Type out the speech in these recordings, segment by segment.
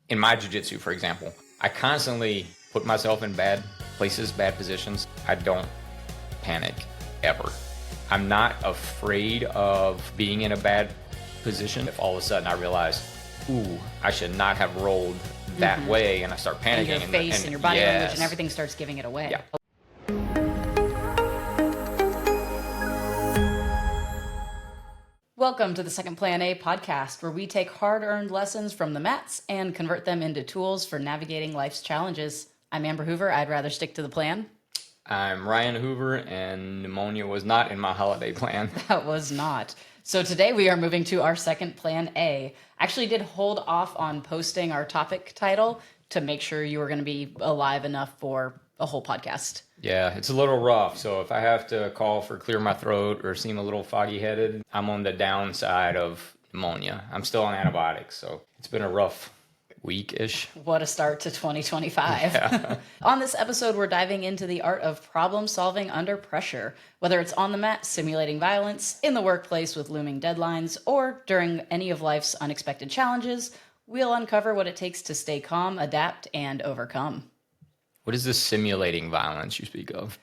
In my jiu-jitsu, for example, I constantly put myself in bad places, bad positions. I don't panic ever. I'm not afraid of being in a bad position. If all of a sudden I realize, ooh, I should not have rolled that way, and I start panicking. And your face and your body yes. language and everything starts giving it away. Yeah. Welcome to the Second Plan A podcast, where we take hard-earned lessons from the mats and convert them into tools for navigating life's challenges. I'm Amber Hoover. I'd rather stick to the plan. I'm Ryan Hoover, and pneumonia was not in my holiday plan. That was not. So today we are moving to our second plan A. Actually did hold off on posting our topic title to make sure you were going to be alive enough for a whole podcast. Yeah, it's a little rough. So if I have to call for clear my throat or seem a little foggy-headed, I'm on the downside of pneumonia. I'm still on antibiotics, so it's been a rough week-ish. What a start to 2025. Yeah. On this episode, we're diving into the art of problem solving under pressure, whether it's on the mat simulating violence, in the workplace with looming deadlines, or during any of life's unexpected challenges. We'll uncover what it takes to stay calm, adapt, and overcome. What is this simulating violence you speak of?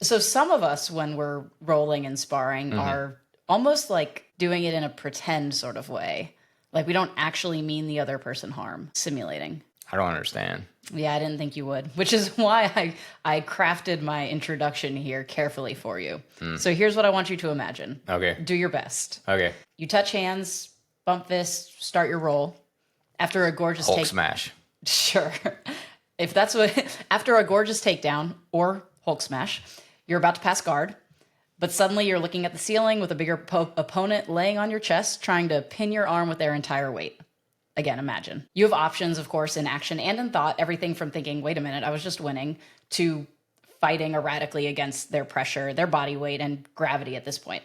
So some of us, when we're rolling and sparring, are almost like doing it in a pretend sort of way. Like we don't actually mean the other person harm, simulating. I don't understand. Yeah, I didn't think you would, which is why I crafted my introduction here carefully for you. So here's what I want you to imagine. Okay. Do your best. Okay. You touch hands, bump fists, start your roll. After a gorgeous Hulk smash. Sure. If that's what, after a gorgeous takedown or Hulk smash, you're about to pass guard, but suddenly you're looking at the ceiling with a bigger opponent laying on your chest, trying to pin your arm with their entire weight. Again, imagine. You have options, of course, in action and in thought, everything from thinking, wait a minute, I was just winning, to fighting erratically against their pressure, their body weight, and gravity at this point.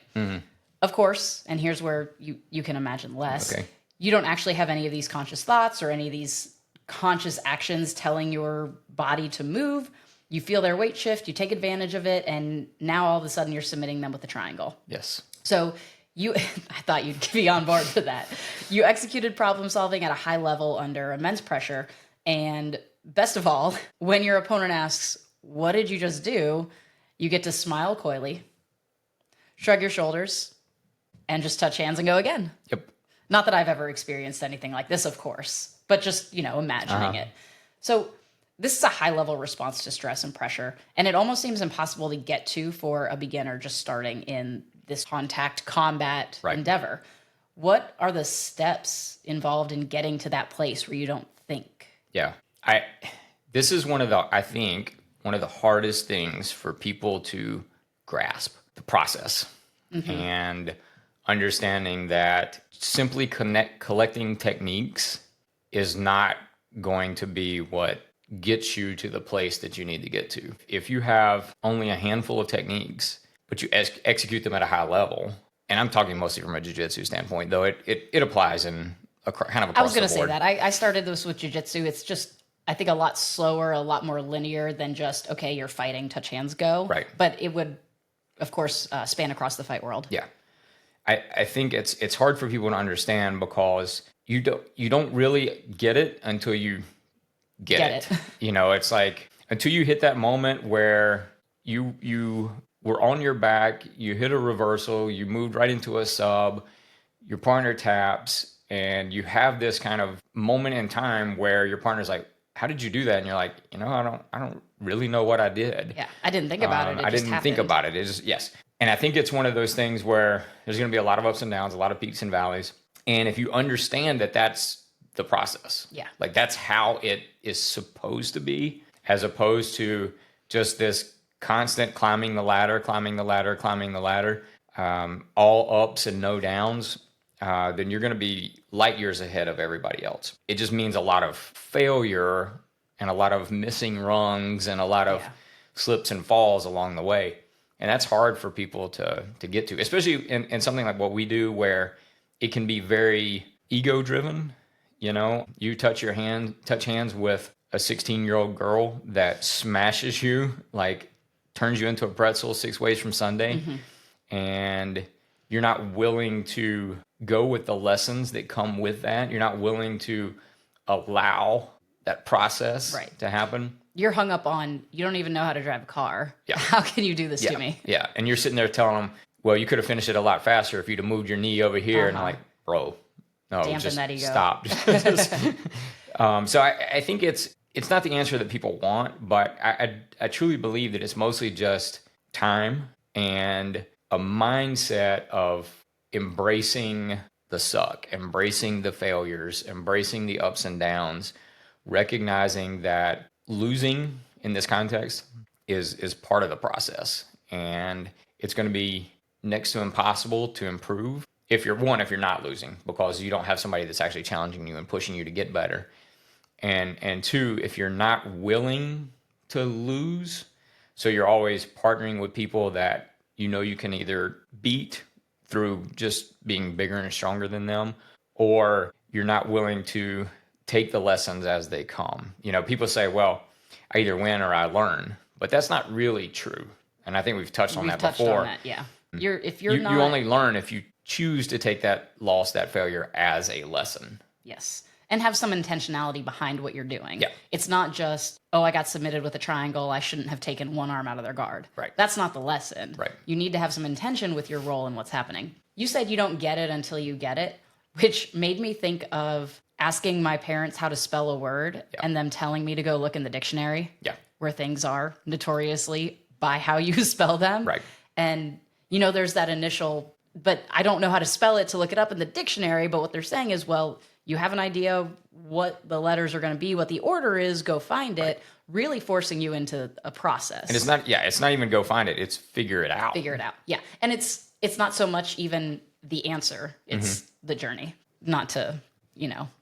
Of course, and here's where you can imagine less, you don't actually have any of these conscious thoughts or any of these conscious actions telling your body to move. You feel their weight shift, you take advantage of it, and now all of a sudden you're submitting them with a triangle. Yes. So I thought you'd be on board for that. You executed problem solving at a high level under immense pressure. And best of all, when your opponent asks, what did you just do? You get to smile coyly, shrug your shoulders, and just touch hands and go again. Yep. Not that I've ever experienced anything like this, of course, but just, imagining it. So this is a high-level response to stress and pressure, and it almost seems impossible to get to for a beginner just starting in this contact combat endeavor. What are the steps involved in getting to that place where you don't think? Yeah. This is one of the hardest things for people to grasp, the process. And understanding that simply collecting techniques is not going to be what gets you to the place that you need to get to. If you have only a handful of techniques, but you execute them at a high level, and I'm talking mostly from a jiu-jitsu standpoint, though it applies in kind of across the board. I was going to say that. I started this with jiu-jitsu. It's just, I think, a lot slower, a lot more linear than just, okay, you're fighting, touch hands, go. Right. But it would, of course, span across the fight world. Yeah. I think it's hard for people to understand because you don't really get it until you get it. It's like until you hit that moment where you were on your back, you hit a reversal, you moved right into a sub, your partner taps, and you have this kind of moment in time where your partner's like, "How did you do that?" And you're like, I don't really know what I did. Yeah, I didn't think about it. I didn't think about it. It's just, yes. And I think it's one of those things where there's going to be a lot of ups and downs, a lot of peaks and valleys. And if you understand that that's the process, like that's how it is supposed to be, as opposed to just this constant climbing the ladder, all ups and no downs, then you're going to be light years ahead of everybody else. It just means a lot of failure and a lot of missing rungs and a lot of slips and falls along the way. And that's hard for people to get to, especially in something like what we do where it can be very ego driven. You touch hands with a 16-year-old girl that smashes you, like turns you into a pretzel 6 ways from Sunday. And you're not willing to go with the lessons that come with that. You're not willing to allow that process Right. to happen. You're hung up on, you don't even know how to drive a car. Yeah. How can you do this to me? Yeah. And you're sitting there telling them, well, you could have finished it a lot faster if you'd have moved your knee over here. And I'm like, bro, no, Dampen just that ego. stop. So I think it's not the answer that people want, but I truly believe that it's mostly just time and a mindset of embracing the suck, embracing the failures, embracing the ups and downs, recognizing that losing in this context is part of the process, and it's going to be next to impossible to improve if you're not losing, because you don't have somebody that's actually challenging you and pushing you to get better, and two, if you're not willing to lose, so you're always partnering with people that you can either beat through just being bigger and stronger than them, or you're not willing to take the lessons as they come. People say, well, I either win or I learn, but that's not really true. And I think we've touched on that before. On that, yeah. You only learn if you choose to take that loss, that failure as a lesson. Yes. And have some intentionality behind what you're doing. Yeah. It's not just, I got submitted with a triangle, I shouldn't have taken one arm out of their guard. Right. That's not the lesson. Right. You need to have some intention with your role and what's happening. You said you don't get it until you get it, which made me think of asking my parents how to spell a word and them telling me to go look in the dictionary where things are notoriously by how you spell them. Right. And, there's that initial, but I don't know how to spell it to look it up in the dictionary. But what they're saying is, well, you have an idea what the letters are going to be, what the order is, go find it, really forcing you into a process. And it's not even go find it, it's figure it out. Yeah. And it's not so much even the answer, it's the journey. Not to,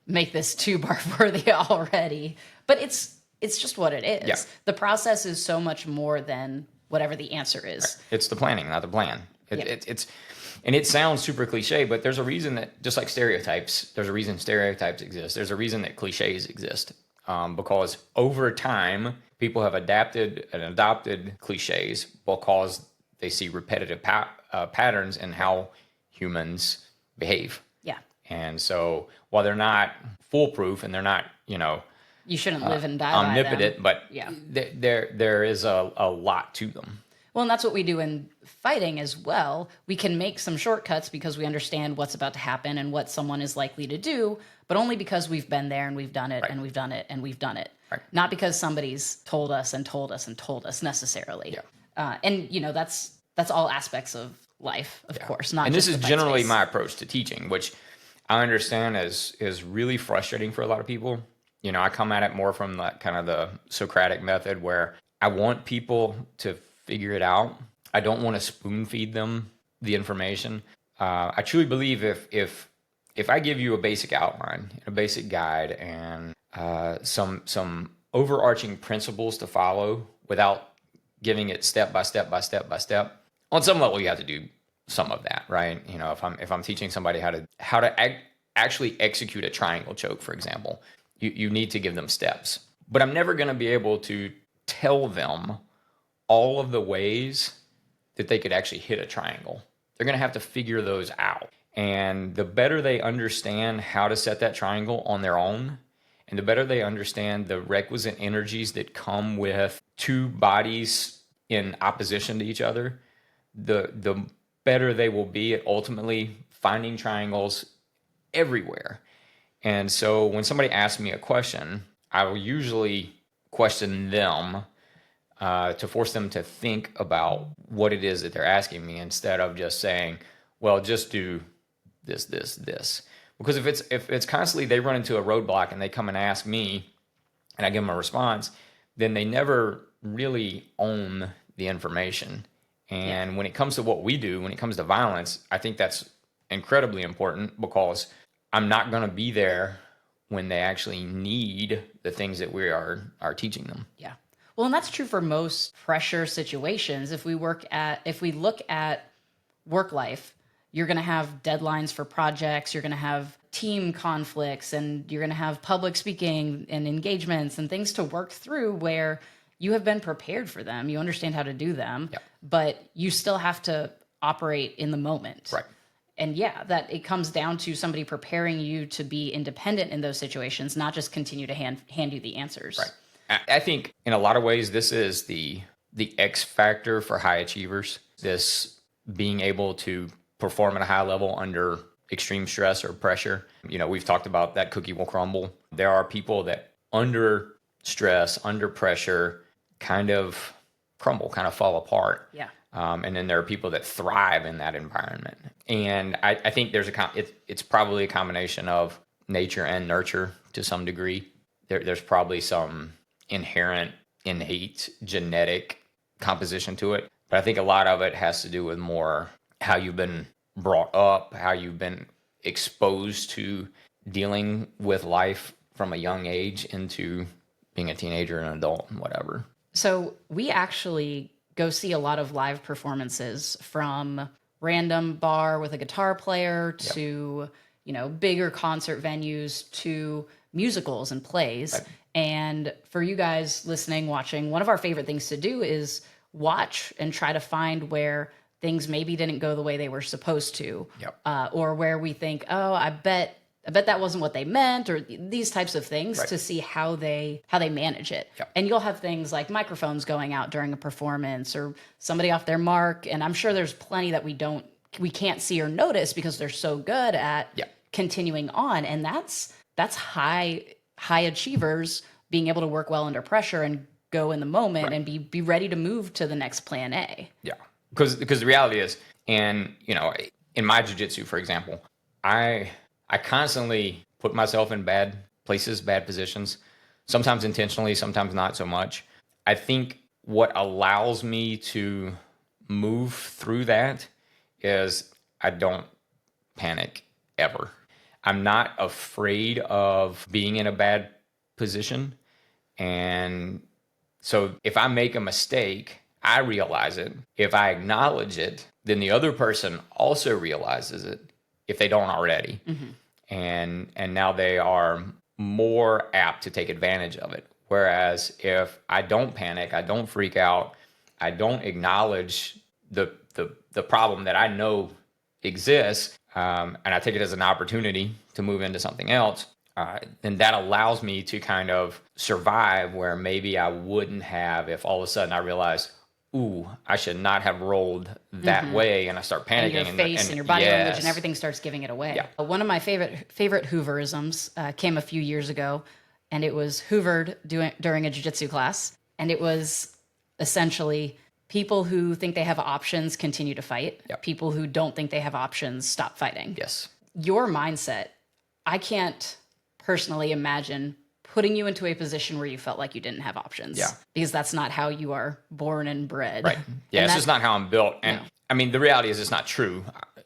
make this too barf worthy already, but it's just what it is. Yeah. The process is so much more than whatever the answer is. Right. It's the planning, not the plan. And it sounds super cliche, but there's a reason that, just like stereotypes, there's a reason stereotypes exist. There's a reason that cliches exist. Because over time, people have adapted and adopted cliches because they see repetitive patterns in how humans behave. Yeah. And so while they're not foolproof and they're not, you shouldn't live and die omnipotent, by but them. there is a lot to them. Well, and that's what we do in fighting as well. We can make some shortcuts because we understand what's about to happen and what someone is likely to do, but only because we've been there and we've done it and we've done it and we've done it. Right. Not because somebody's told us and told us and told us necessarily. Yeah. And that's all aspects of life, of course. Not. And just this is the fight generally space. my approach to teaching, which I understand is really frustrating for a lot of people. I come at it more from the kind of the Socratic method, where I want people to figure it out. I don't want to spoon feed them the information. I truly believe if I give you a basic outline, a basic guide, and some overarching principles to follow without giving it step by step by step by step, on some level you have to do some of that, right? If I'm teaching somebody how to actually execute a triangle choke, for example, you need to give them steps. But I'm never going to be able to tell them all of the ways that they could actually hit a triangle. They're going to have to figure those out. And the better they understand how to set that triangle on their own, and the better they understand the requisite energies that come with two bodies in opposition to each other, the better they will be at ultimately finding triangles everywhere. And so when somebody asks me a question, I will usually question them to force them to think about what it is that they're asking me, instead of just saying, well, just do this, this, this. Because if it's constantly they run into a roadblock and they come and ask me and I give them a response, then they never really own the information. And when it comes to what we do, when it comes to violence, I think that's incredibly important, because I'm not going to be there when they actually need the things that we are teaching them. Yeah. Well, and that's true for most pressure situations. If we look at work life, you're going to have deadlines for projects, you're going to have team conflicts, and you're going to have public speaking and engagements and things to work through where you have been prepared for them. You understand how to do them, but you still have to operate in the moment. Right. And yeah, that it comes down to somebody preparing you to be independent in those situations, not just continue to hand you the answers. Right. I think in a lot of ways, this is the X factor for high achievers. This being able to perform at a high level under extreme stress or pressure. You know, we've talked about that cookie will crumble. There are people that under stress, under pressure, kind of crumble, kind of fall apart. Yeah. And then there are people that thrive in that environment. And I think it's probably a combination of nature and nurture to some degree. There's probably some inherent, innate genetic composition to it. But I think a lot of it has to do with more how you've been brought up, how you've been exposed to dealing with life from a young age into being a teenager and an adult and whatever. So we actually go see a lot of live performances, from random bar with a guitar player to, you know, bigger concert venues to musicals and plays. Right. And for you guys listening, watching, one of our favorite things to do is watch and try to find where things maybe didn't go the way they were supposed to, or where we think, oh, I bet that wasn't what they meant, or these types of things, to see how they manage it. And you'll have things like microphones going out during a performance, or somebody off their mark. And I'm sure there's plenty that we can't see or notice because they're so good at continuing on. And that's high achievers being able to work well under pressure and go in the moment and be ready to move to the next plan A. Yeah. Because the reality is, and you know, in my jiu-jitsu, for example, I constantly put myself in bad places, bad positions, sometimes intentionally, sometimes not so much. I think what allows me to move through that is I don't panic ever. I'm not afraid of being in a bad position. And so if I make a mistake, I realize it. If I acknowledge it, then the other person also realizes it, if they don't already. And now they are more apt to take advantage of it. Whereas if I don't panic, I don't freak out, I don't acknowledge the problem that I know exists, and I take it as an opportunity to move into something else, then that allows me to kind of survive where maybe I wouldn't have if all of a sudden I realize, ooh, I should not have rolled that way, and I start panicking. And your face and your body language and everything starts giving it away. Yeah. One of my favorite Hooverisms came a few years ago, and it was hoovered during a jiu-jitsu class. And it was essentially, people who think they have options continue to fight. People who don't think they have options stop fighting. Yes. Your mindset, I can't personally imagine putting you into a position where you felt like you didn't have options. Because that's not how you are born and bred. Right. Yeah, it's just not how I'm built. And I mean, the reality is it's not true.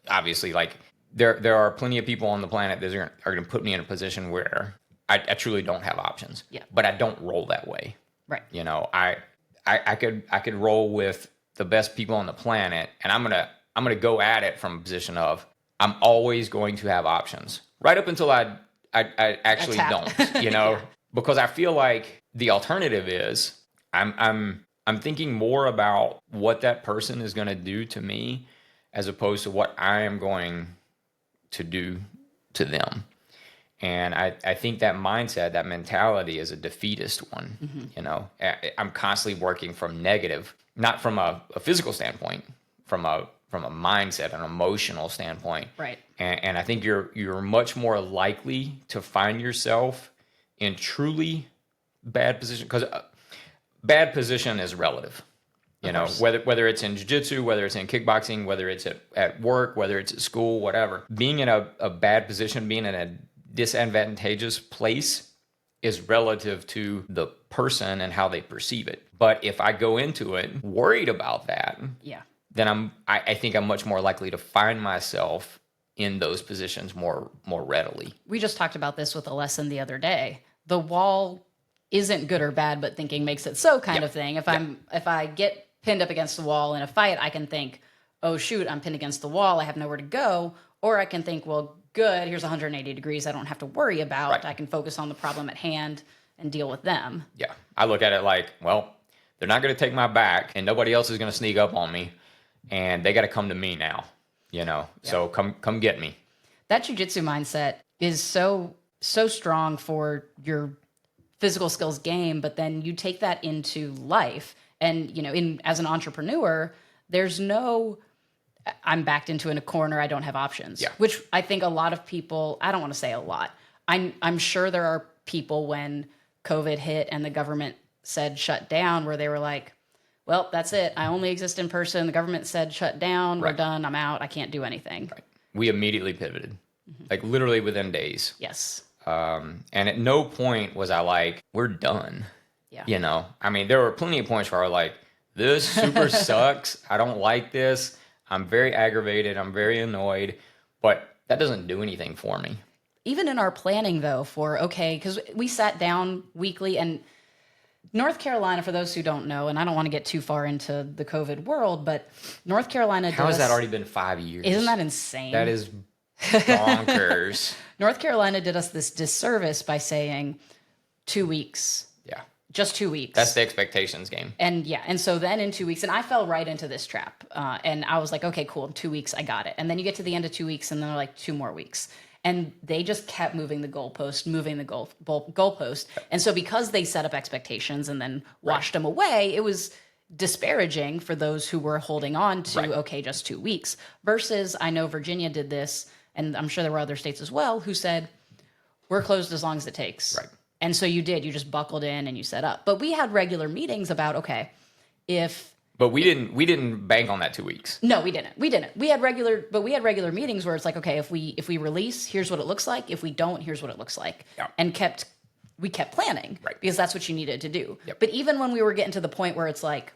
Obviously, like there are plenty of people on the planet that are going to put me in a position where I truly don't have options. But I don't roll that way. Right. You know, I could roll with the best people on the planet, and I'm gonna go at it from a position of I'm always going to have options, right up until I actually don't. You know. Because I feel like the alternative is I'm thinking more about what that person is going to do to me as opposed to what I am going to do to them. And I think that mindset, that mentality is a defeatist one. You know, I'm constantly working from negative, not from a physical standpoint, from a mindset, an emotional standpoint. Right. And I think you're much more likely to find yourself in truly bad position, because bad position is relative. You know, whether it's in jiu-jitsu, whether it's in kickboxing, whether it's at work, whether it's at school, whatever. Being in a bad position, being in a disadvantageous place is relative to the person and how they perceive it. But if I go into it worried about that, then I think I'm much more likely to find myself in those positions more readily. We just talked about this with a lesson the other day. The wall isn't good or bad, but thinking makes it so kind of thing. If I get pinned up against the wall in a fight, I can think, oh shoot, I'm pinned against the wall, I have nowhere to go. Or I can think, well, good, here's 180 degrees I don't have to worry about. Right. I can focus on the problem at hand and deal with them. Yeah. I look at it like, well, they're not going to take my back and nobody else is going to sneak up on me, and they got to come to me now. So come get me. That jiu-jitsu mindset is so strong for your physical skills game, but then you take that into life. And, as an entrepreneur, there's no, I'm backed into a corner, I don't have options. Yeah. Which I think a lot of people, I don't want to say a lot. I'm sure there are people when COVID hit and the government said shut down where they were like, well, that's it. I only exist in person. The government said shut down. We're done. I'm out. I can't do anything. Right. We immediately pivoted, like literally within days. Yes. And at no point was I like, we're done. Yeah. I mean, there were plenty of points where I was like, this super sucks. I don't like this. I'm very aggravated. I'm very annoyed. But that doesn't do anything for me. Even in our planning, though, because we sat down weekly, and North Carolina, for those who don't know, and I don't want to get too far into the COVID world, but North Carolina How has that already been 5 years? Isn't that insane? That is bonkers. North Carolina did us this disservice by saying 2 weeks. Yeah. Just 2 weeks. That's the expectations game. And so then in 2 weeks, and I fell right into this trap. And I was like, okay, cool, in 2 weeks, I got it. And then you get to the end of 2 weeks, and then they're like, 2 more weeks. And they just kept moving the goalpost. And so because they set up expectations and then washed them away, it was disparaging for those who were holding on to, okay, just 2 weeks. Versus I know Virginia did this, and I'm sure there were other states as well, who said, we're closed as long as it takes. Right. And so you just buckled in and you set up. But we had regular meetings about, okay, But we didn't bank on that 2 weeks. No, we didn't. We had regular meetings where it's like, okay, if we release, here's what it looks like. If we don't, here's what it looks like. Yeah. And we kept planning. Right. Because that's what you needed to do. Yep. But even when we were getting to the point where it's like,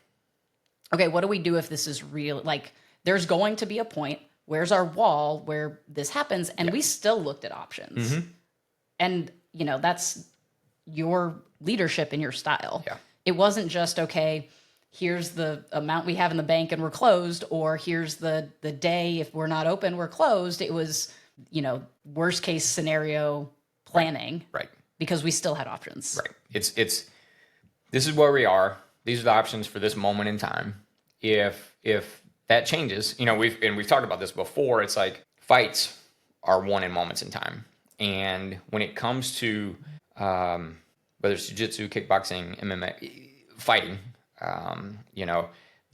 okay, what do we do if this is real? Like, there's going to be a point, where's our wall where this happens? And we still looked at options. Mm-hmm. And, that's your leadership and your style. Yeah. It wasn't just, okay, here's the amount we have in the bank and we're closed, or here's the day if we're not open, we're closed. It was, worst case scenario planning. Right. Because we still had options. Right. It's this is where we are. These are the options for this moment in time. If that changes, we've talked about this before, it's like fights are won in moments in time. And when it comes to whether it's jiu-jitsu, kickboxing, MMA, fighting,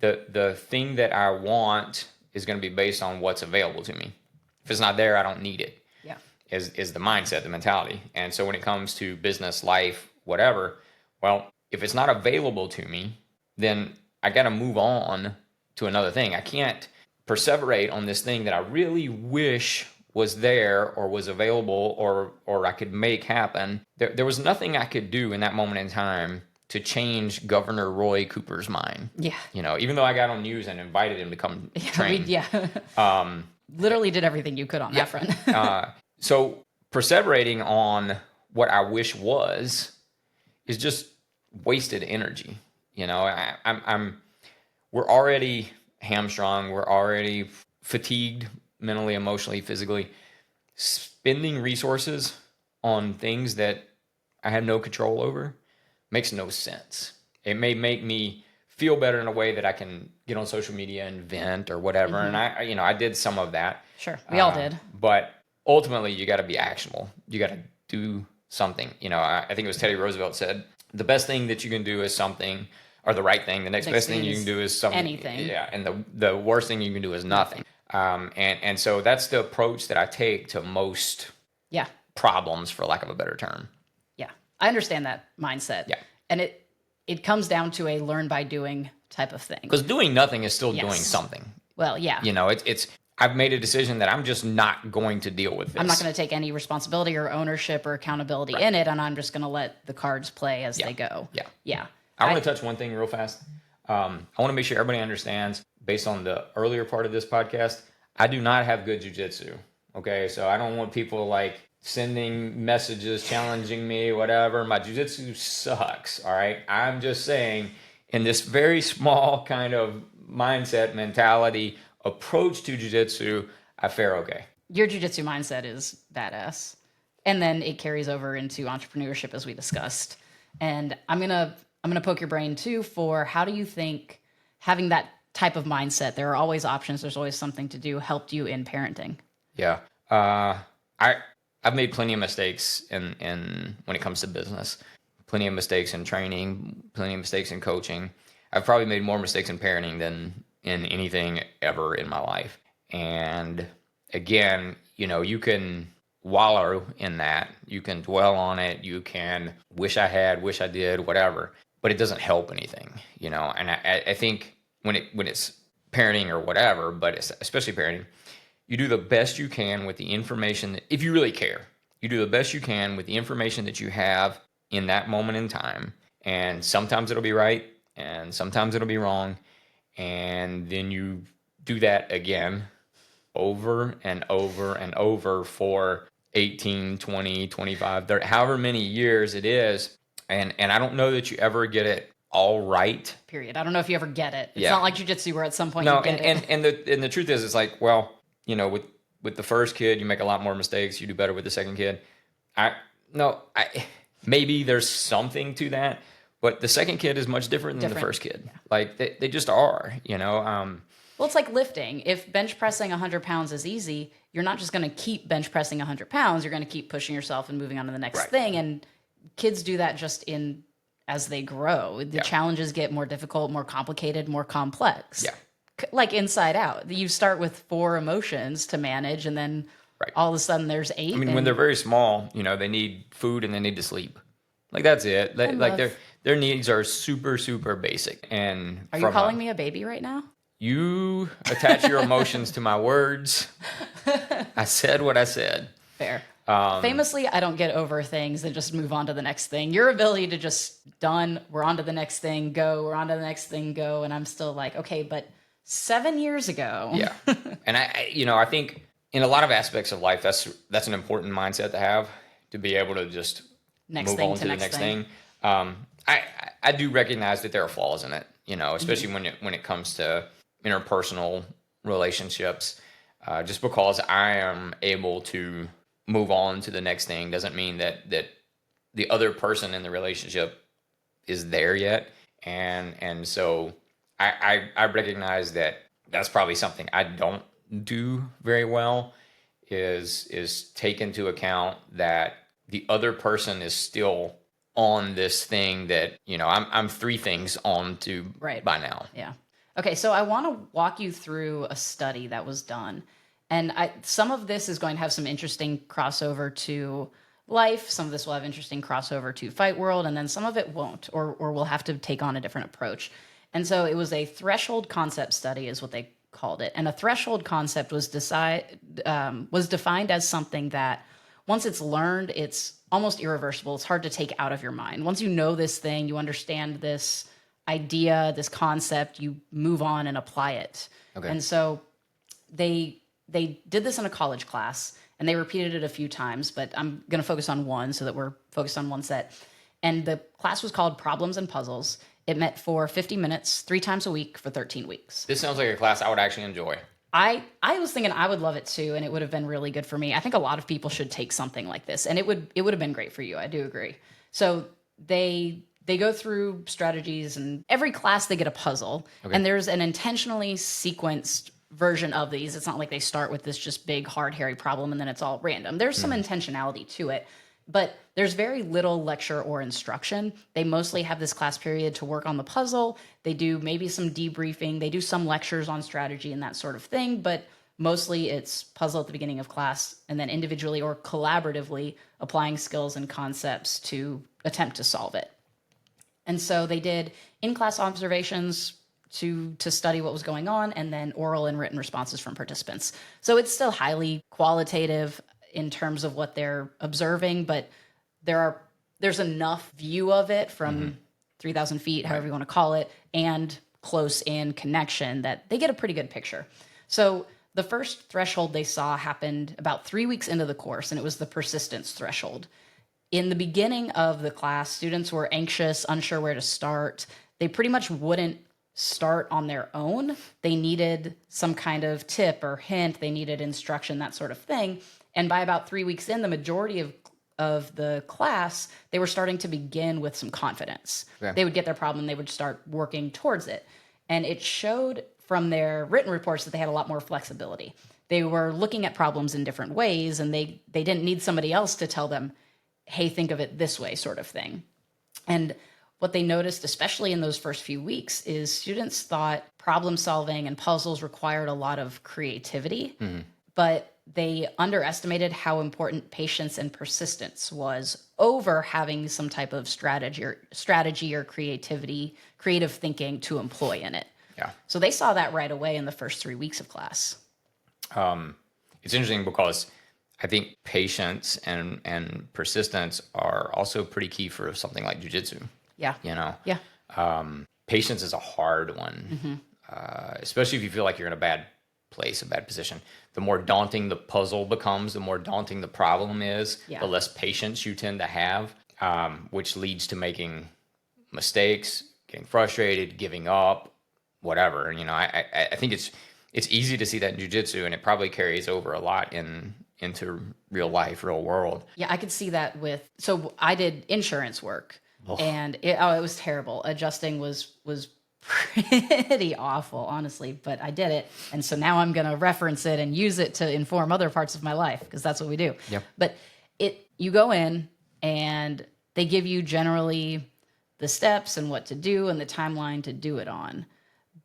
the thing that I want is going to be based on what's available to me. If it's not there, I don't need it. Yeah. Is the mindset, the mentality. And so when it comes to business, life, whatever, well, if it's not available to me, then I got to move on to another thing. I can't perseverate on this thing that I really wish was there or was available or I could make happen. There was nothing I could do in that moment in time to change Governor Roy Cooper's mind. Yeah. Even though I got on news and invited him to come train. Literally did everything you could on that front. So perseverating on what I wish was is just wasted energy. We're already hamstrung. We're already fatigued mentally, emotionally, physically. Spending resources on things that I have no control over makes no sense. It may make me feel better in a way that I can get on social media and vent or whatever. Mm-hmm. And I did some of that. Sure. We all did. But ultimately you got to be actionable. You got to do something. I think it was Teddy Roosevelt said, the best thing that you can do is something, or the right thing. The next best thing you can do is something. Anything. Yeah. And the worst thing you can do is nothing. And so that's the approach that I take to most problems, for lack of a better term. Yeah. I understand that mindset. Yeah. And it comes down to a learn by doing type of thing. Because doing nothing is still doing something. Well, yeah. I've made a decision that I'm just not going to deal with this. I'm not going to take any responsibility or ownership or accountability in it, and I'm just going to let the cards play as they go. Yeah. Yeah. I want to touch one thing real fast. I want to make sure everybody understands, based on the earlier part of this podcast, I do not have good jiu-jitsu. Okay, so I don't want people sending messages challenging me, whatever. My jiu-jitsu sucks, all right? I'm just saying, in this very small kind of mindset, mentality, approach to jiu-jitsu, I fare okay. Your jiu-jitsu mindset is badass. And then it carries over into entrepreneurship, as we discussed. And I'm gonna poke your brain too for, how do you think having that type of mindset, there are always options, there's always something to do, helped you in parenting? Yeah. I've made plenty of mistakes in when it comes to business. Plenty of mistakes in training, plenty of mistakes in coaching. I've probably made more mistakes in parenting than in anything ever in my life. And again, you can wallow in that. You can dwell on it. You can wish I had, wish I did, whatever. But it doesn't help anything, And I think when it's parenting or whatever, but especially parenting, you do the best you can with the information that, if you really care, you do the best you can with the information that you have in that moment in time. And sometimes it'll be right and sometimes it'll be wrong. And then you do that again over and over and over for 18, 20, 25, 30, however many years it is. And I don't know that you ever get it all right. Period. I don't know if you ever get it. It's not like jiu-jitsu where at some point you get it. And the truth is, it's like, well, with the first kid, you make a lot more mistakes. You do better with the second kid. Maybe there's something to that, but the second kid is much different than the first kid. Yeah. Like they just are, Well, it's like lifting. If bench pressing 100 pounds is easy, you're not just going to keep bench pressing 100 pounds. You're going to keep pushing yourself and moving on to the next thing. And kids do that just as they grow. The challenges get more difficult, more complicated, more complex. Yeah. Like Inside Out. You start with 4 emotions to manage, and then all of a sudden there's 8. I mean, when they're very small, they need food and they need to sleep. Like that's it. Their needs are super, super basic. And are you calling me a baby right now? You attach your emotions to my words. I said what I said. Fair. Famously, I don't get over things and just move on to the next thing. Your ability to just done, we're on to the next thing, go, we're on to the next thing, go. And I'm still like, okay, but 7 years ago. Yeah. And I think in a lot of aspects of life, that's an important mindset to have, to be able to just move on to the next thing. I do recognize that there are flaws in it, especially when it comes to interpersonal relationships. Just because I am able to move on to the next thing doesn't mean that the other person in the relationship is there yet. And so I recognize that that's probably something I don't do very well, is take into account that the other person is still on this thing that, I'm 3 things on to by now. Yeah. Okay, so I want to walk you through a study that was done. And some of this is going to have some interesting crossover to life. Some of this will have interesting crossover to fight world. And then some of it won't, or we'll have to take on a different approach. And so it was a threshold concept study is what they called it. And a threshold concept was defined as something that once it's learned, it's almost irreversible. It's hard to take out of your mind. Once you know this thing, you understand this idea, this concept, you move on and apply it. Okay. And so they did this in a college class, and they repeated it a few times, but I'm going to focus on one so that we're focused on one set. And the class was called Problems and Puzzles. It met for 50 minutes, 3 times a week for 13 weeks. This sounds like a class I would actually enjoy. I was thinking I would love it too, and it would have been really good for me. I think a lot of people should take something like this, and it would have been great for you. I do agree. So they go through strategies, and every class they get a puzzle, and there's an intentionally sequenced version of these. It's not like they start with this just big, hard, hairy problem, and then it's all random. There's some intentionality to it. But there's very little lecture or instruction. They mostly have this class period to work on the puzzle. They do maybe some debriefing. They do some lectures on strategy and that sort of thing. But mostly it's puzzle at the beginning of class and then individually or collaboratively applying skills and concepts to attempt to solve it. And so they did in-class observations to study what was going on, and then oral and written responses from participants. So it's still highly qualitative in terms of what they're observing, but there's enough view of it from 3,000 feet, however you want to call it, and close in connection that they get a pretty good picture. So the first threshold they saw happened about 3 weeks into the course, and it was the persistence threshold. In the beginning of the class, students were anxious, unsure where to start. They pretty much wouldn't start on their own. They needed some kind of tip or hint. They needed instruction, that sort of thing. And by about 3 weeks in, the majority of the class, they were starting to begin with some confidence. Okay. They would get their problem, they would start working towards it. And it showed from their written reports that they had a lot more flexibility. They were looking at problems in different ways, and they didn't need somebody else to tell them, hey, think of it this way, sort of thing. And what they noticed, especially in those first few weeks, is students thought problem solving and puzzles required a lot of creativity, but they underestimated how important patience and persistence was over having some type of strategy or creative thinking to employ in it. Yeah. So they saw that right away in the first 3 weeks of class. It's interesting because I think patience and persistence are also pretty key for something like jiu-jitsu. Yeah. You know, Yeah. patience is a hard one, especially if you feel like you're in a bad place, a bad position. The more daunting the puzzle becomes, the more daunting the problem is, Yeah. the less patience you tend to have, which leads to making mistakes, getting frustrated, giving up, whatever. You know, I think it's easy to see that in jiu-jitsu, and it probably carries over a lot into real life, real world. Yeah, I could see that so I did insurance work, and it was terrible. Adjusting was pretty awful, honestly, but I did it. And so now I'm going to reference it and use it to inform other parts of my life, because that's what we do. Yep. But you go in and they give you generally the steps and what to do and the timeline to do it on.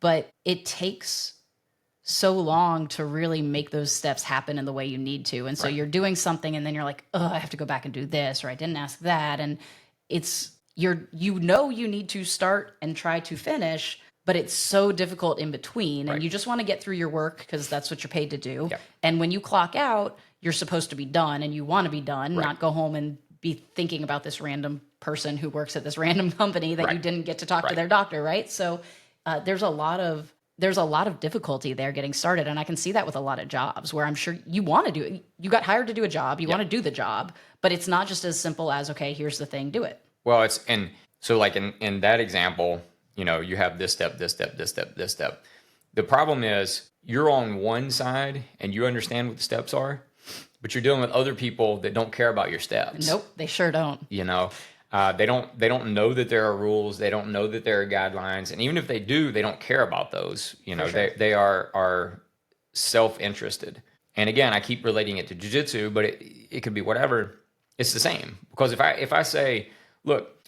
But it takes so long to really make those steps happen in the way you need to. And so you're doing something and then you're like, oh, I have to go back and do this, or I didn't ask that. And you need to start and try to finish, but it's so difficult in between. And you just want to get through your work because that's what you're paid to do. Yep. And when you clock out, you're supposed to be done and you want to be done, not go home and be thinking about this random person who works at this random company that you didn't get to talk to their doctor, right? So there's a lot of difficulty there getting started. And I can see that with a lot of jobs where I'm sure you want to do it. You got hired to do a job. You want to do the job, but it's not just as simple as, okay, here's the thing, do it. Well, so like in that example, you know, you have this step, this step, this step, this step. The problem is you're on one side and you understand what the steps are, but you're dealing with other people that don't care about your steps. Nope, they sure don't. You know, they don't know that there are rules. They don't know that there are guidelines. And even if they do, they don't care about those. You know, they are self-interested. And again, I keep relating it to jiu-jitsu, but it could be whatever. It's the same. Because if I say, look,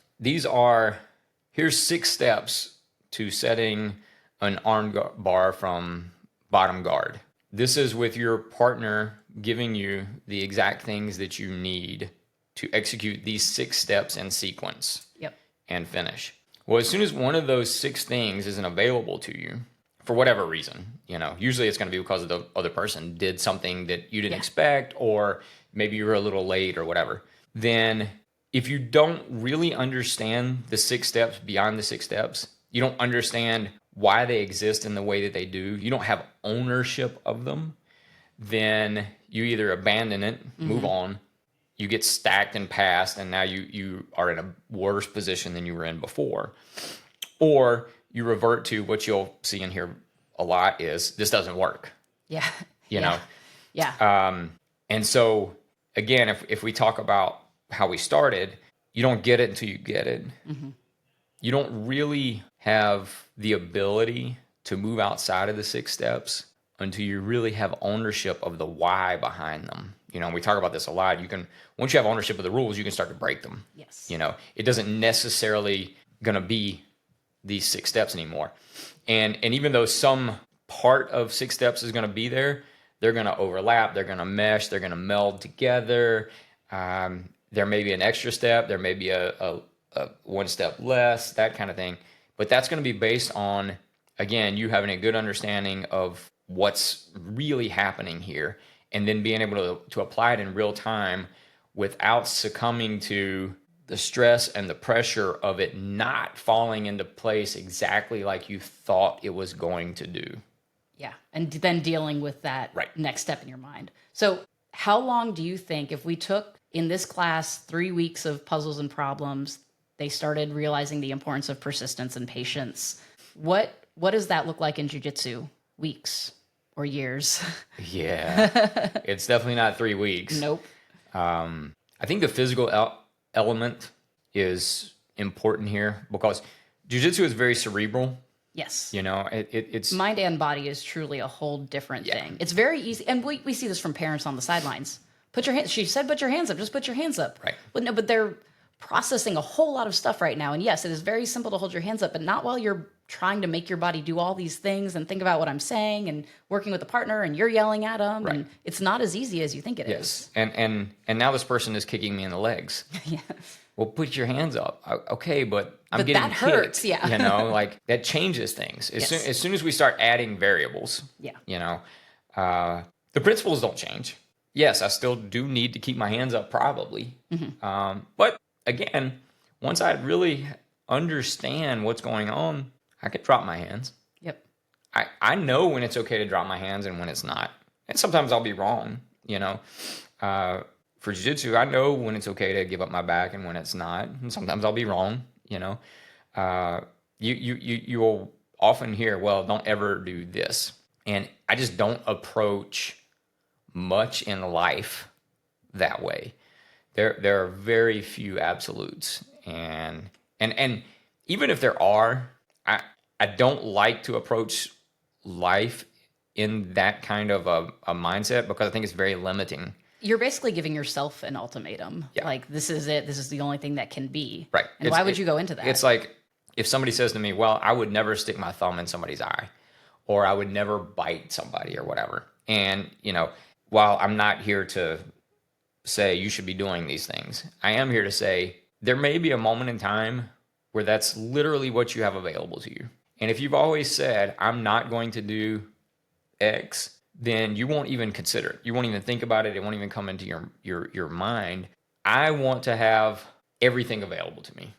here's 6 steps to setting an arm bar from bottom guard. This is with your partner giving you the exact things that you need to execute these 6 steps in sequence and finish. Well, as soon as one of those 6 things isn't available to you, for whatever reason, you know, usually it's going to be because the other person did something that you didn't expect, or maybe you were a little late or whatever, then if you don't really understand the 6 steps beyond the 6 steps, you don't understand why they exist in the way that they do, you don't have ownership of them, then you either abandon it, move on, you get stacked and passed, and now you are in a worse position than you were in before. Or you revert to what you'll see in here a lot is, this doesn't work. Yeah. You know? Yeah. And so, again, if we talk about how we started, you don't get it until you get it. You don't really have the ability to move outside of the 6 steps until you really have ownership of the why behind them. You know, we talk about this a lot. Once you have ownership of the rules, you can start to break them. Yes. You know, it doesn't necessarily going to be these 6 steps anymore. And even though some part of 6 steps is going to be there, they're going to overlap, they're going to mesh, they're going to meld together. There may be an extra step, there may be a 1 step less, that kind of thing. But that's going to be based on, again, you having a good understanding of what's really happening here, and then being able to apply it in real time without succumbing to the stress and the pressure of it not falling into place exactly like you thought it was going to do. Yeah. And then dealing with that next step in your mind. So how long do you think, if we took in this class 3 weeks of puzzles and problems, they started realizing the importance of persistence and patience, what does that look like in jiu-jitsu? Weeks or years? Yeah. It's definitely not 3 weeks. Nope. I think the physical element is important here because jiu-jitsu is very cerebral. Yes. It's mind and body is truly a whole different thing. It's very easy. And we see this from parents on the sidelines. She said, put your hands up, just put your hands up. Right. But no, but they're processing a whole lot of stuff right now. And yes, it is very simple to hold your hands up, but not while you're trying to make your body do all these things and think about what I'm saying and working with a partner and you're yelling at them. Right. And it's not as easy as you think it is. And now this person is kicking me in the legs. Yeah. Well, put your hands up. Okay, but I'm getting that hurts, kicked, yeah. like that changes things. As soon as we start adding variables, the principles don't change. Yes, I still do need to keep my hands up probably. But again, once I really understand what's going on, I could drop my hands. Yep. I know when it's okay to drop my hands and when it's not. And sometimes I'll be wrong, For jiu-jitsu, I know when it's okay to give up my back and when it's not. And sometimes I'll be wrong, You will often hear, well, don't ever do this. And I just don't approach much in life that way. There are very few absolutes. And even if there are, I don't like to approach life in that kind of a mindset because I think it's very limiting. You're basically giving yourself an ultimatum. Yeah. Like, this is it. This is the only thing that can be. Right. And why would you go into that? It's like if somebody says to me, well, I would never stick my thumb in somebody's eye, or I would never bite somebody or whatever. And, while I'm not here to say you should be doing these things, I am here to say there may be a moment in time where that's literally what you have available to you. And if you've always said, I'm not going to do X, then you won't even consider it. You won't even think about it. It won't even come into your mind. I want to have everything available to me.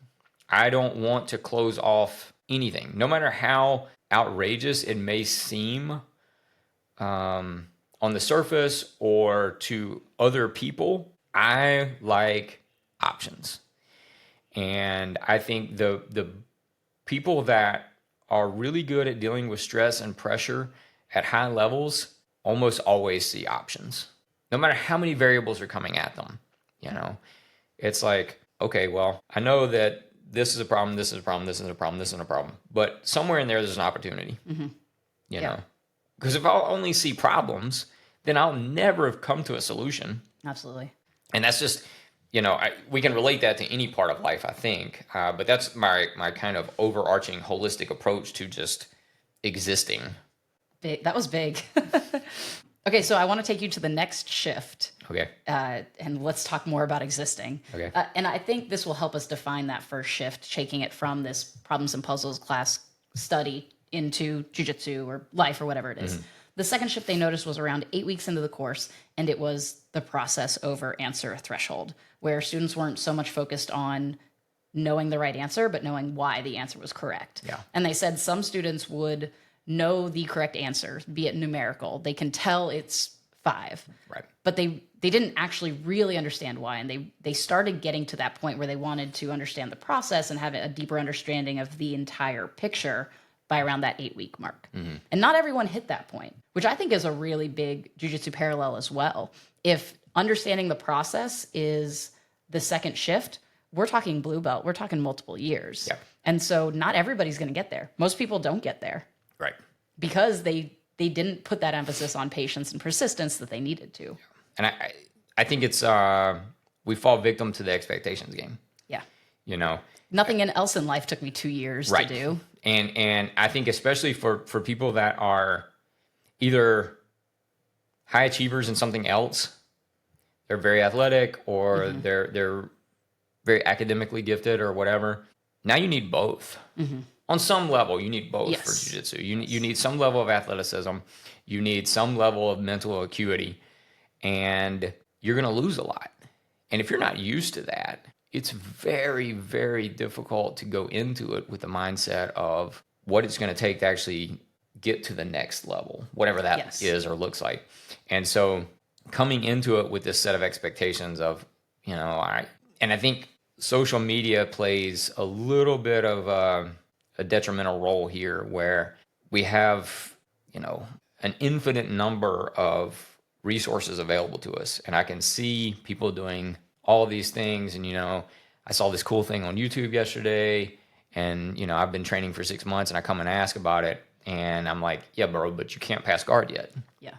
I don't want to close off anything, no matter how outrageous it may seem on the surface or to other people. I like options. And I think the people that are really good at dealing with stress and pressure at high levels almost always see options, no matter how many variables are coming at them. It's like, okay, well, I know that this is a problem, this is a problem, this is a problem, this is a problem, but somewhere in there's an opportunity. Because if I'll only see problems, then I'll never have come to a solution. Absolutely. And that's just, we can relate that to any part of life, I think. But that's my kind of overarching holistic approach to just existing. Big. That was big. Okay, so I want to take you to the next shift. Okay. And let's talk more about existing. Okay. And I think this will help us define that first shift, taking it from this problems and puzzles class study into jiu-jitsu or life or whatever it is. The second shift they noticed was around 8 weeks into the course, and it was the process over answer threshold, where students weren't so much focused on knowing the right answer, but knowing why the answer was correct. Yeah. And they said some students would know the correct answer, be it numerical. They can tell it's 5. Right. But they didn't actually really understand why. And they started getting to that point where they wanted to understand the process and have a deeper understanding of the entire picture by around that 8-week mark. And not everyone hit that point, which I think is a really big jiu-jitsu parallel as well. If understanding the process is the second shift, we're talking blue belt, we're talking multiple years. Yeah. And so not everybody's going to get there. Most people don't get there. Right. Because they didn't put that emphasis on patience and persistence that they needed to. And I think it's we fall victim to the expectations game. Yeah. Nothing else in life took me 2 years right. to do. And I think especially for people that are either high achievers in something else, they're very athletic or they're very academically gifted or whatever. Now you need both. On some level, you need both for jiu-jitsu. You need some level of athleticism. You need some level of mental acuity. And you're going to lose a lot. And if you're not used to that, it's very, very difficult to go into it with the mindset of what it's going to take to actually get to the next level, whatever that is or looks like. And so coming into it with this set of expectations of, I think social media plays a little bit of a detrimental role here where we have, an infinite number of resources available to us. And I can see people doing all of these things. And, I saw this cool thing on YouTube yesterday And, I've been training for 6 months and I come and ask about it. And I'm like, yeah, bro, but you can't pass guard yet. Yeah.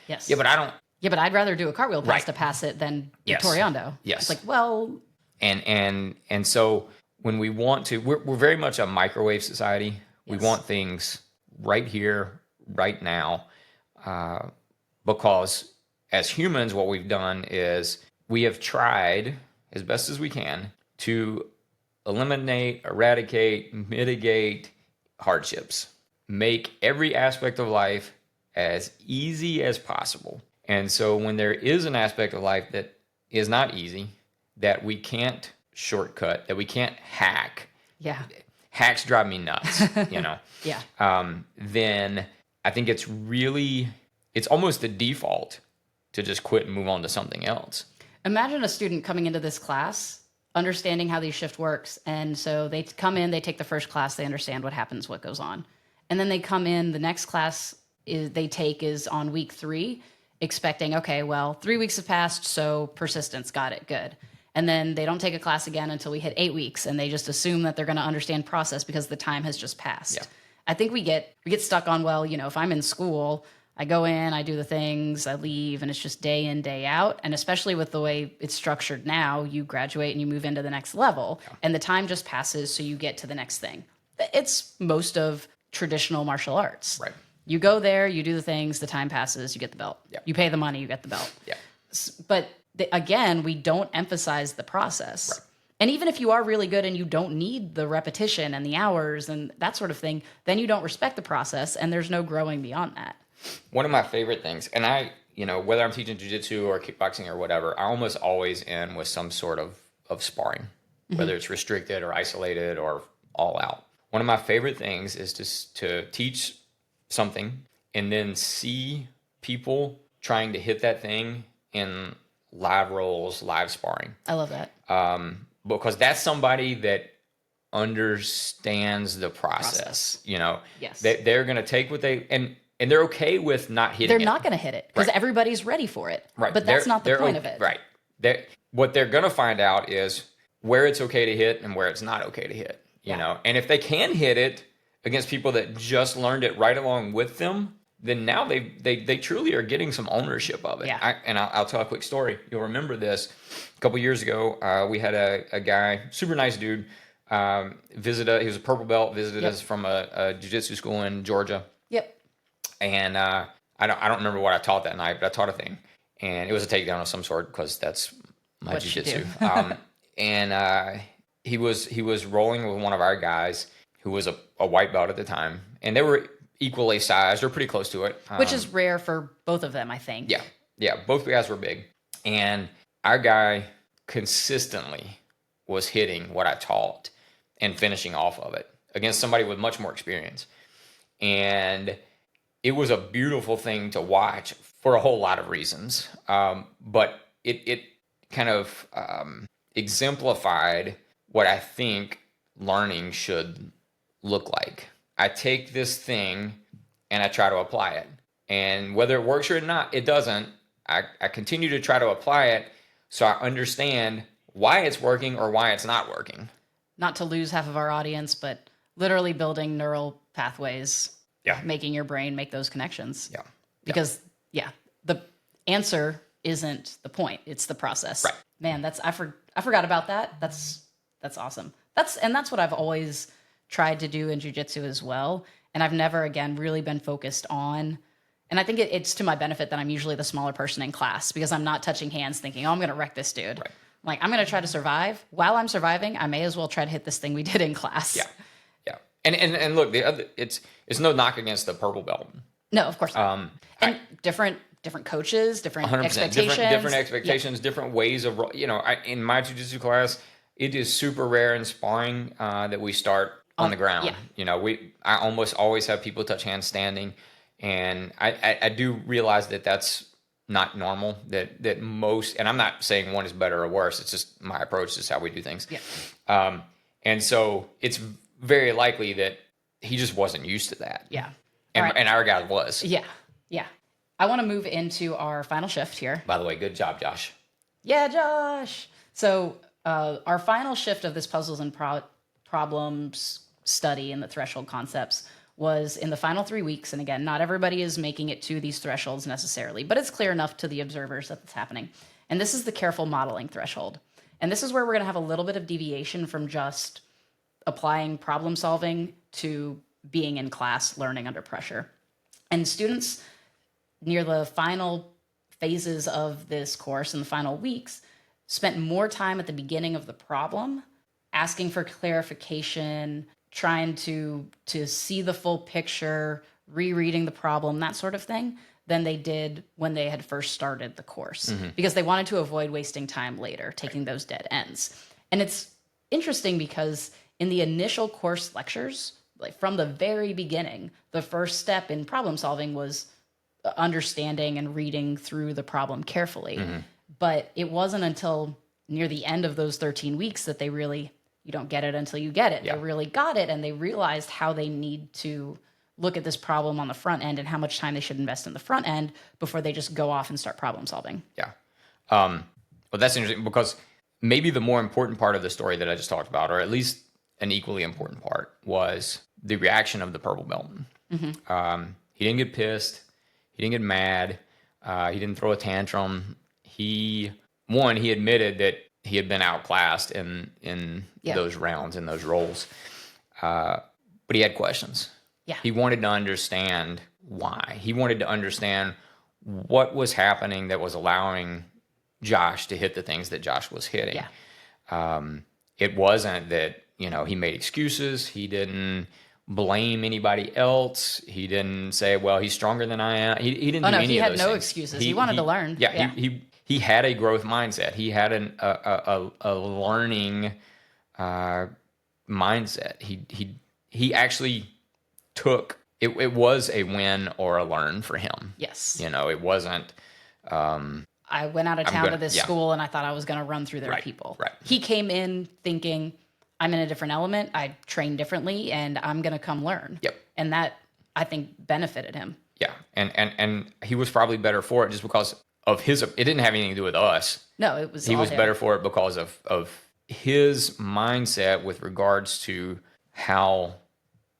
Yes. Yeah, but I don't. Yeah, but I'd rather do a cartwheel pass Right. to pass it than Yes. Toriando. Yes. It's like, well. And so when we want to, we're very much a microwave society. We want things right here, right now, because as humans, what we've done is we have tried as best as we can to eliminate, eradicate, mitigate hardships, make every aspect of life as easy as possible. And so when there is an aspect of life that is not easy, that we can't shortcut, that we can't hack. Yeah. Hacks drive me nuts, Yeah. Then I think it's almost the default to just quit and move on to something else. Imagine a student coming into this class, understanding how the shift works. And so they come in, they take the first class, they understand what happens, what goes on. And then they come in, the next class they take is on week 3, expecting, okay, well, 3 weeks have passed, so persistence, got it, good. And then they don't take a class again until we hit 8 weeks, and they just assume that they're going to understand process because the time has just passed. Yeah. I think we get stuck on, well, if I'm in school, I go in, I do the things, I leave, and it's just day in, day out. And especially with the way it's structured now, you graduate and you move into the next level, and the time just passes, so you get to the next thing. It's most of traditional martial arts. Right. You go there, you do the things, the time passes, you get the belt. Yeah. You pay the money, you get the belt. Yeah. But again, we don't emphasize the process. Right. And even if you are really good and you don't need the repetition and the hours and that sort of thing, then you don't respect the process and there's no growing beyond that. One of my favorite things, and I, whether I'm teaching jiu-jitsu or kickboxing or whatever, I almost always end with some sort of sparring, whether it's restricted or isolated or all out. One of my favorite things is to teach something and then see people trying to hit that thing in live rolls, live sparring. I love that. Because that's somebody that understands the process. Yes. They're going to take what and they're okay with not hitting it. They're not going to hit it because everybody's ready for it. Right. But that's not the point of it. Right. What they're going to find out is where it's okay to hit and where it's not okay to hit. And if they can hit it against people that just learned it right along with them, then now they truly are getting some ownership of it. Yeah. I'll tell a quick story. You'll remember this. A couple years ago, we had a guy, super nice dude, visited. He was a purple belt, visited us from a jiu-jitsu school in Georgia. Yep. And I don't remember what I taught that night, but I taught a thing, and it was a takedown of some sort because that's my What you jiu-jitsu. do. And he was rolling with one of our guys who was a white belt at the time, and they were equally sized or pretty close to it. Which is rare for both of them, I think. Yeah. Both guys were big. And our guy consistently was hitting what I taught and finishing off of it against somebody with much more experience. And it was a beautiful thing to watch for a whole lot of reasons. But it kind of exemplified what I think learning should look like. I take this thing and I try to apply it. And whether it works or not, it doesn't. I continue to try to apply it so I understand why it's working or why it's not working. Not to lose half of our audience, but literally building neural pathways, making your brain make those connections. Yeah. Because, the answer isn't the point. It's the process. Right. Man, I forgot about that. That's awesome. That's what I've always tried to do in jiu-jitsu as well. And I've never, again, really been focused on, and I think it's to my benefit that I'm usually the smaller person in class because I'm not touching hands thinking, oh, I'm going to wreck this dude. Right. Like, I'm going to try to survive. While I'm surviving, I may as well try to hit this thing we did in class. Yeah. And look, it's no knock against the purple belt. No, of course not. And different coaches, different 100%. expectations. Different expectations, different ways of, in my jiu-jitsu class, it is super rare in sparring that we start on the ground. Yeah. I almost always have people touch hands standing, and I do realize that that's not normal. That most, and I'm not saying one is better or worse. It's just my approach. Is how we do things. Yeah. And so it's very likely that he just wasn't used to that. Yeah. And our guy was. Yeah. I want to move into our final shift here. By the way, good job, Josh. Yeah, Josh. So our final shift of this Puzzles and problems study and the threshold concepts was in the final 3 weeks. And again, not everybody is making it to these thresholds necessarily, but it's clear enough to the observers that it's happening. And this is the careful modeling threshold. And this is where we're going to have a little bit of deviation from just applying problem solving to being in class, learning under pressure. And students near the final phases of this course in the final weeks spent more time at the beginning of the problem asking for clarification, trying to see the full picture, rereading the problem, that sort of thing, than they did when they had first started the course, because they wanted to avoid wasting time later, taking those dead ends. And it's interesting because in the initial course lectures, like from the very beginning, the first step in problem solving was understanding and reading through the problem carefully. But it wasn't until near the end of those 13 weeks that they really, you don't get it until you get it. Yeah. They really got it, and they realized how they need to look at this problem on the front end and how much time they should invest in the front end before they just go off and start problem solving. Yeah. Well, that's interesting because maybe the more important part of the story that I just talked about, or at least an equally important part, was the reaction of the purple belt. He didn't get pissed. He didn't get mad. He didn't throw a tantrum. He admitted that he had been outclassed in those rounds, in those roles. But he had questions. Yeah. He wanted to understand why. He wanted to understand what was happening that was allowing Josh to hit the things that Josh was hitting. Yeah. It wasn't that, he made excuses. He didn't blame anybody else. He didn't say, well, he's stronger than I am. He didn't do any of those things. He had no excuses. He wanted to learn. Yeah. He had a growth mindset. He had a learning mindset. He actually took it. It was a win or a learn for him. Yes. It wasn't. I went out of town to this school and I thought I was going to run through their people. Right. He came in thinking, I'm in a different element. I train differently, and I'm going to come learn. Yep. And that, I think, benefited him. Yeah. And he was probably better for it just because of his. It didn't have anything to do with us. No, it was. He was better for it because of his mindset with regards to how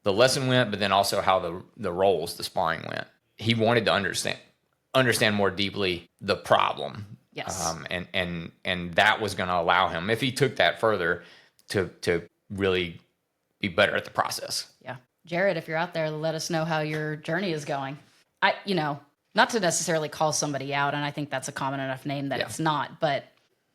the lesson went, but then also how the roles, the sparring went. He wanted to understand more deeply the problem. Yes. And that was going to allow him, if he took that further, to really be better at the process. Yeah. Jared, if you're out there, let us know how your journey is going. Not to necessarily call somebody out, and I think that's a common enough name that it's not, but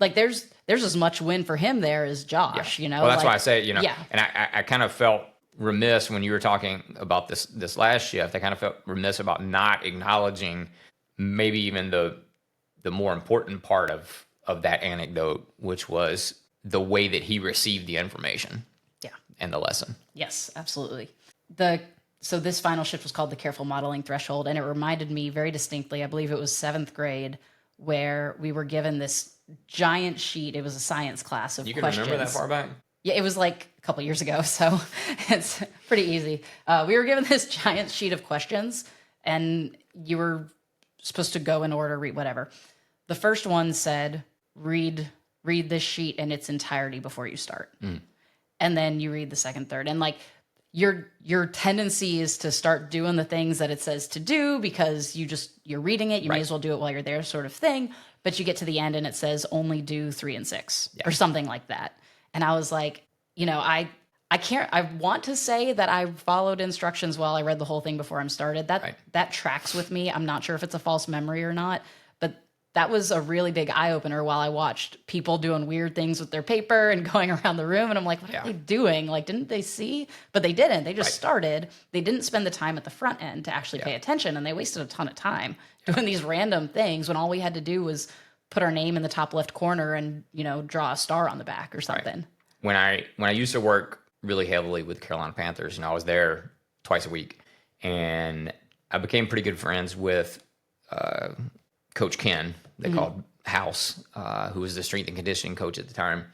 like there's as much win for him there as Josh, Well, that's why I say, and I kind of felt remiss when you were talking about this last shift. I kind of felt remiss about not acknowledging maybe even the more important part of that anecdote, which was the way that he received the information. Yeah. And the lesson. Yes, absolutely. So this final shift was called the careful modeling threshold, and it reminded me very distinctly, I believe it was 7th grade, where we were given this giant sheet. It was a science class of questions. You can remember that far back? Yeah, it was like a couple years ago, so it's pretty easy. We were given this giant sheet of questions, and you were supposed to go in order, read whatever. The first one said, read this sheet in its entirety before you start. And then you read the second, third. And like your tendency is to start doing the things that it says to do because you're reading it. You may as well do it while you're there, sort of thing. But you get to the end and it says only do 3 and 6 or something like that. And I was like, I want to say that I followed instructions while I read the whole thing before I started. That tracks with me. I'm not sure if it's a false memory or not, but that was a really big eye-opener while I watched people doing weird things with their paper and going around the room. And I'm like, what are they doing? Like, didn't they see? But they didn't. They just started. They didn't spend the time at the front end to actually pay attention. And they wasted a ton of time doing these random things when all we had to do was put our name in the top left corner and, draw a star on the back or something. Right. When I used to work really heavily with Carolina Panthers, I was there twice a week. And I became pretty good friends with Coach Ken, they called House, who was the strength and conditioning coach at the time.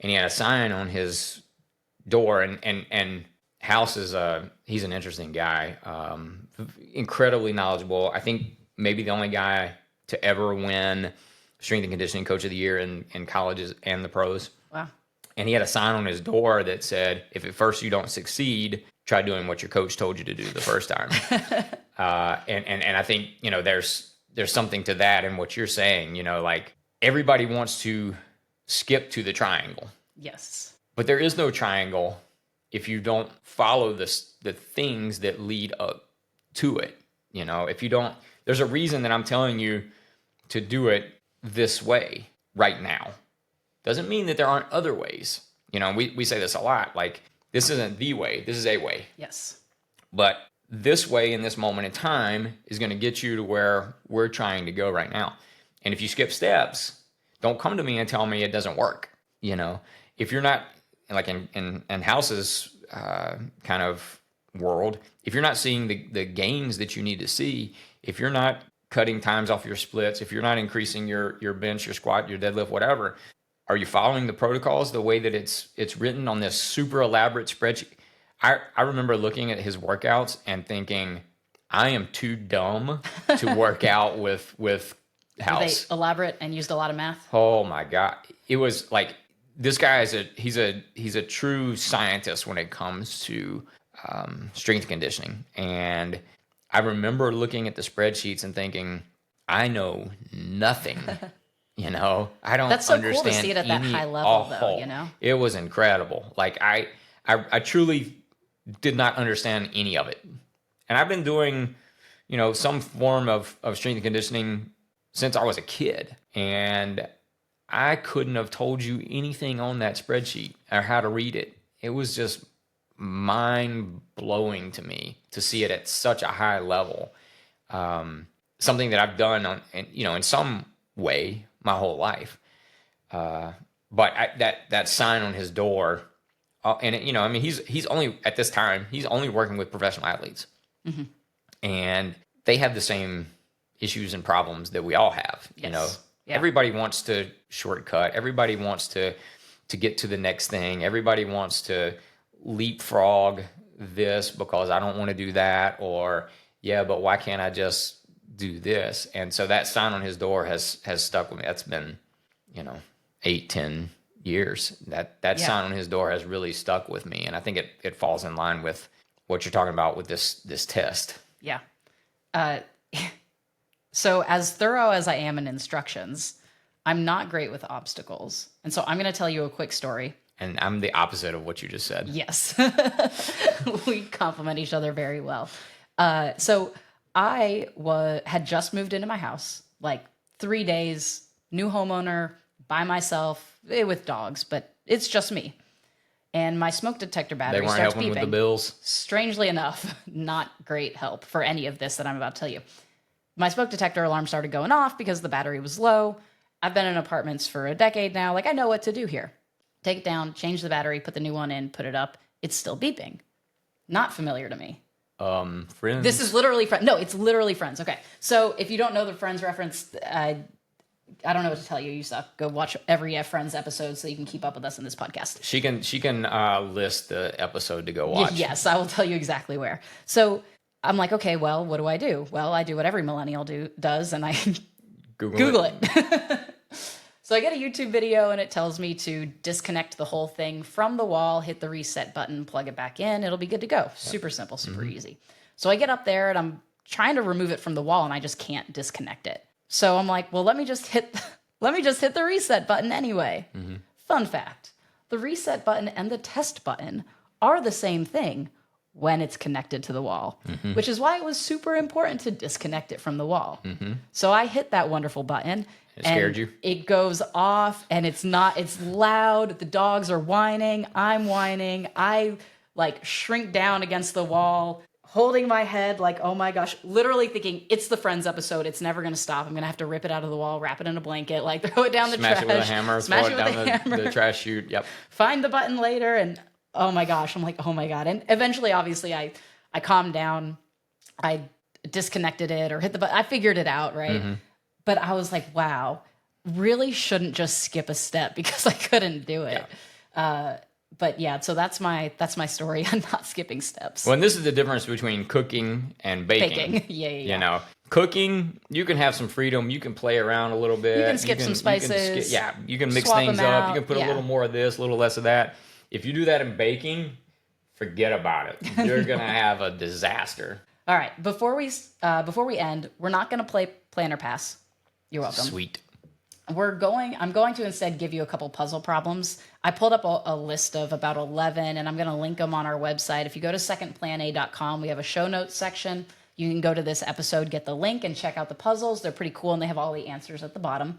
And he had a sign on his door, and House he's an interesting guy, incredibly knowledgeable. I think maybe the only guy to ever win strength and conditioning coach of the year in colleges and the pros. Wow. And he had a sign on his door that said, if at first you don't succeed, try doing what your coach told you to do the first time. And I think, there's something to that in what you're saying, like everybody wants to skip to the triangle. Yes. But there is no triangle if you don't follow the things that lead up to it. If you don't, there's a reason that I'm telling you to do it this way right now. Doesn't mean that there aren't other ways. We say this a lot, like this isn't the way, this is a way. Yes. But this way in this moment in time is going to get you to where we're trying to go right now. And if you skip steps, don't come to me and tell me it doesn't work. If you're not like in House's kind of world, if you're not seeing the gains that you need to see, if you're not cutting times off your splits, if you're not increasing your bench, your squat, your deadlift, whatever, are you following the protocols the way that it's written on this super elaborate spreadsheet? I remember looking at his workouts and thinking, I am too dumb to work out with House. Were they elaborate and used a lot of math? Oh my God. It was like, this guy he's a true scientist when it comes to strength conditioning. And I remember looking at the spreadsheets and thinking, I know nothing. I don't That's so understand. cool to see it at that high level, though. It was incredible. Like I truly did not understand any of it. And I've been doing, some form of strength and conditioning since I was a kid. And I couldn't have told you anything on that spreadsheet or how to read it. It was just mind-blowing to me to see it at such a high level. Something that I've done in some way my whole life. But that sign on his door, and he's only at this time, he's only working with professional athletes. Mm-hmm. And they have the same issues and problems that we all have, Yes. Yeah. Everybody wants to shortcut. Everybody wants to get to the next thing. Everybody wants to leapfrog this because I don't want to do that, or but why can't I just do this? And so that sign on his door has stuck with me. That's been 8-10 years. That sign on his door has really stuck with me, and I think it falls in line with what you're talking about with this test. Yeah. So as thorough as I am in instructions, I'm not great with obstacles. And so I'm going to tell you a quick story. And I'm the opposite of what you just said. Yes. We complement each other very well. So I had just moved into my house, like 3 days, new homeowner, by myself, with dogs, but it's just me. And my smoke detector battery starts beeping. They weren't helping with the bills? Strangely enough, not great help for any of this that I'm about to tell you. My smoke detector alarm started going off because the battery was low. I've been in apartments for a decade now. Like, I know what to do here. Take it down, change the battery, put the new one in, put it up. It's still beeping. Not familiar to me. Friends? This is literally Friends. No, it's literally Friends. Okay. So if you don't know the Friends reference, I don't know what to tell you. You suck. Go watch every Friends episode so you can keep up with us in this podcast. She can list the episode to go watch. Yes, I will tell you exactly where. So I'm like, okay, well, what do? Well, I do what every millennial does, and I Google it. So I get a YouTube video, and it tells me to disconnect the whole thing from the wall, hit the reset button, plug it back in. It'll be good to go. Super simple, super easy. So I get up there, and I'm trying to remove it from the wall, and I just can't disconnect it. So I'm like, well, let me just hit the reset button anyway. Mm-hmm. Fun fact, the reset button and the test button are the same thing when it's connected to the wall, which is why it was super important to disconnect it from the wall. Mm-hmm. So I hit that wonderful button. It scared you? It goes off, and it's loud. The dogs are whining. I'm whining. I shrink down against the wall, holding my head like, oh my gosh, literally thinking it's the Friends episode. It's never going to stop. I'm going to have to rip it out of the wall, wrap it in a blanket, throw it down the trash. Smash it with a hammer, throw it down the trash chute. Yep. Find the button later, and oh my gosh, I'm like, oh my God. And eventually, obviously, I calmed down. I disconnected it or hit the button. I figured it out, right? Mm-hmm. But I was like, wow, really shouldn't just skip a step because I couldn't do it. Yeah. But yeah, so that's my story on not skipping steps. Well, and this is the difference between cooking and baking. Yeah. Cooking, you can have some freedom. You can play around a little bit. You can skip some spices. You can mix swap things them up. out. You can put a little more of this, a little less of that. If you do that in baking, forget about it. You're going to have a disaster. All right. Before we end, we're not going to play Plan or Pass. You're welcome. Sweet. I'm going to instead give you a couple puzzle problems. I pulled up a list of about 11, and I'm going to link them on our website. If you go to secondplana.com, we have a show notes section. You can go to this episode, get the link, and check out the puzzles. They're pretty cool, and they have all the answers at the bottom.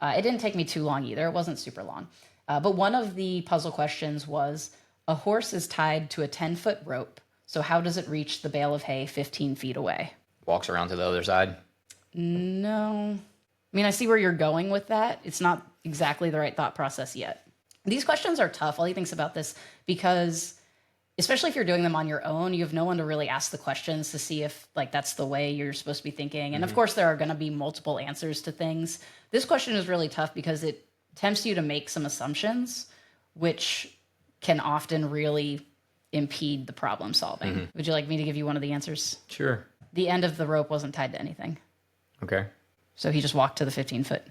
It didn't take me too long either. It wasn't super long. But one of the puzzle questions was, a horse is tied to a 10-foot rope, so how does it reach the bale of hay 15 feet away? Walks around to the other side. No. I mean, I see where you're going with that. It's not exactly the right thought process yet. These questions are tough. Ollie thinks about this because, especially if you're doing them on your own, you have no one to really ask the questions to see if like that's the way you're supposed to be thinking. And of course, there are going to be multiple answers to things. This question is really tough because it tempts you to make some assumptions, which can often really impede the problem solving. Would you like me to give you one of the answers? Sure. The end of the rope wasn't tied to anything. Okay. So he just walked to the 15-foot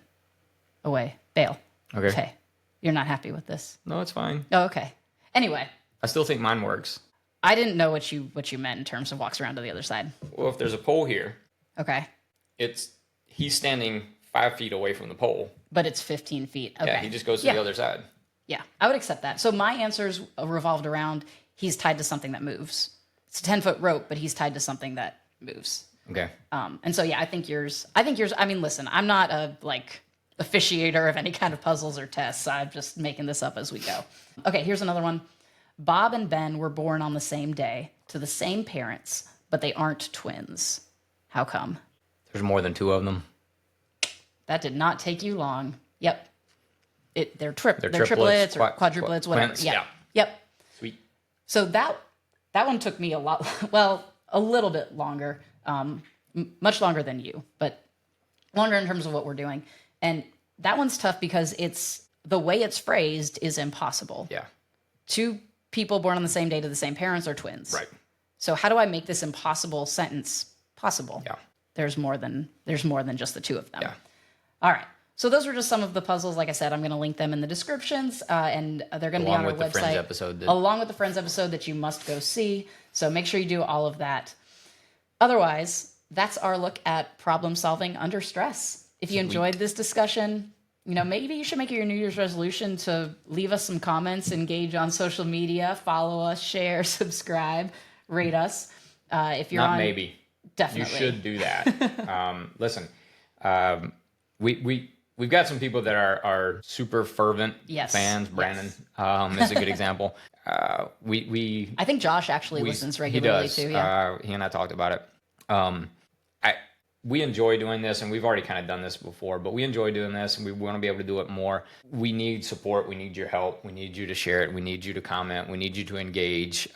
away bale. Okay. You're not happy with this? No, it's fine. Oh, okay. Anyway. I still think mine works. I didn't know what you meant in terms of walks around to the other side. Well, if there's a pole here, okay, he's standing 5 feet away from the pole. But it's 15 feet. Okay. Yeah, he just goes to the other side. Yeah, I would accept that. So my answers revolved around he's tied to something that moves. It's a 10-foot rope, but he's tied to something that moves. Okay. And so, yeah, I think yours, I mean, listen, I'm not a officiator of any kind of puzzles or tests. I'm just making this up as we go. Okay, here's another one. Bob and Ben were born on the same day to the same parents, but they aren't twins. How come? There's more than two of them. That did not take you long. Yep. They're triplets or quadruplets, whatever. Twins, yeah. Yep. Sweet. So that one took me a little bit longer. Much longer than you, but longer in terms of what we're doing. And that one's tough because the way it's phrased is impossible. Yeah. Two people born on the same day to the same parents are twins. Right. So how do I make this impossible sentence possible? Yeah. There's more than just the two of them. Yeah. All right. So those were just some of the puzzles. Like I said, I'm going to link them in the descriptions, and they're going to be on our website. Along with the Friends episode that you must go see. So make sure you do all of that. Otherwise, that's our look at problem solving under stress. If you enjoyed this discussion, maybe you should make it your New Year's resolution to leave us some comments, engage on social media, follow us, share, subscribe, rate us. If you're Not maybe. Definitely. You should do that. Listen, we've got some people that are super fervent fans. Brandon is a good example. I think Josh actually listens regularly too. Yeah. He and I talked about it. We enjoy doing this, and we've already kind of done this before, but we enjoy doing this, and we want to be able to do it more. We need support. We need your help. We need you to share it. We need you to comment. We need you to engage.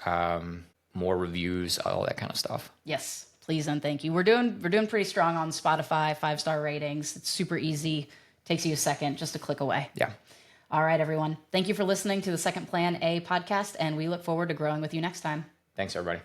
More reviews, all that kind of stuff. Yes, please and thank you. We're doing pretty strong on Spotify, 5-star ratings. It's super easy. Takes you a second, just a click away. Yeah. All right, everyone. Thank you for listening to the Second Plan A podcast, and we look forward to growing with you next time. Thanks, everybody.